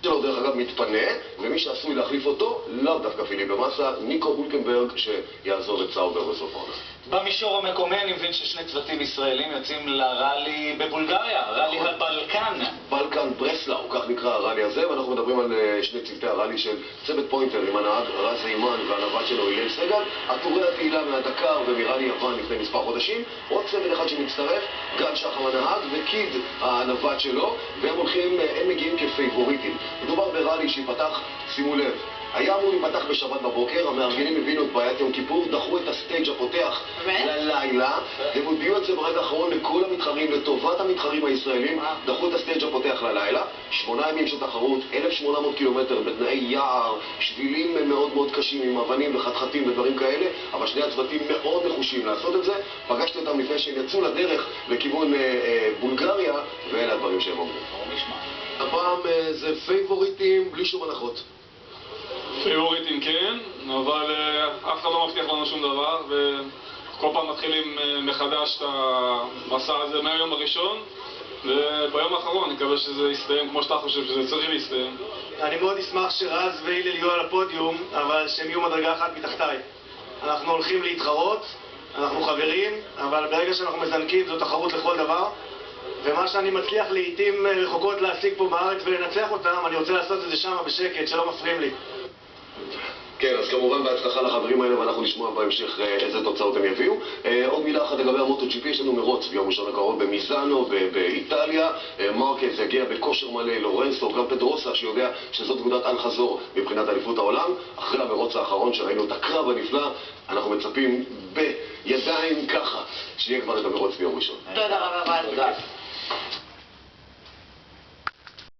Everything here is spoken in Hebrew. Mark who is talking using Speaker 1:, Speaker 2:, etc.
Speaker 1: שלו דרך אגב מתפנה, ומי שעשוי להחליף אותו, לאו דווקא פיליפה מסה, ניקו הולקנברג שיעזוב את סאובר בסוף העונה.
Speaker 2: במישור המקומי אני מבין ששני צוותים ישראלים יוצאים לראלי בבולגריה, ראלי הבלקן.
Speaker 1: בלקן ברסלאו, כך נקרא הראלי הזה, ואנחנו מדברים על שני צוותי הראלי של צוות פוינטר עם הנהג רז זיימן והנווט שלו הלל סגל, עטורי התהילה מהדקר ומראלי יוון לפני מספר חודשים, עוד צוות אחד שמצטרף, גל שחם הנהג וקיד הנווט שלו, והם מגיעים כפייבוריטים. מדובר בראלי שיפתח, שימו לב, היה אמור להיפתח בשבת בבוקר, המארגנים הבינו את בעיית יום כיפור, דחו את הסטייג' הפותח ללילה, הם הודיעו את זה ברגע האחרון לכל המתחרים, לטובת המתחרים הישראלים, דחו את הסטייג' הפותח ללילה, 8 ימים של תחרות, 1,800 קילומטר בתנאי יער, שבילים מאוד מאוד קשים עם אבנים וחתחתים ודברים כאלה, אבל שני הצוותים מאוד נחושים לעשות את זה. פגשתי אותם לפני שהם יצאו לדרך לכיוון בולגריה, ואלה הדברים שהם אומרים. הפעם זה פייבוריטים בלי שום הנחות.
Speaker 3: פייבוריטים כן, אבל אף אחד לא מבטיח לנו שום דבר, וכל פעם מתחילים מחדש את המסע הזה מהיום הראשון, וביום האחרון אני מקווה שזה יסתיים כמו שאתה חושב שזה צריך להסתיים.
Speaker 4: אני מאוד אשמח שרז והילל יהיו על הפודיום, אבל שהם יהיו מדרגה אחת מתחתיי. אנחנו הולכים להתחרות, אנחנו חברים, אבל ברגע שאנחנו מזנקים זו תחרות לכל דבר, ומה שאני מצליח לעתים רחוקות להשיג פה בארץ ולנצח אותם, אני רוצה לעשות את זה שם בשקט, שלא מפריעים לי.
Speaker 1: כן, אז כמובן בהצלחה לחברים האלה, ואנחנו נשמע בהמשך איזה תוצאות הם יביאו. עוד מילה אחת לגבי המוטו-GP, יש לנו מרוץ ביום ראשון הקרוב במיזאנו, באיטליה. מרקז יגיע בכושר מלא, לורנסו, גם פדרוסה, שיודע שזאת נקודת אל חזור מבחינת אליפות העולם. אחרי המרוץ האחרון שראינו את הקרב הנפלא, אנחנו מצפים בידיים ככה, שיהיה כבר את המרוץ ביום ראשון.
Speaker 5: תודה רבה.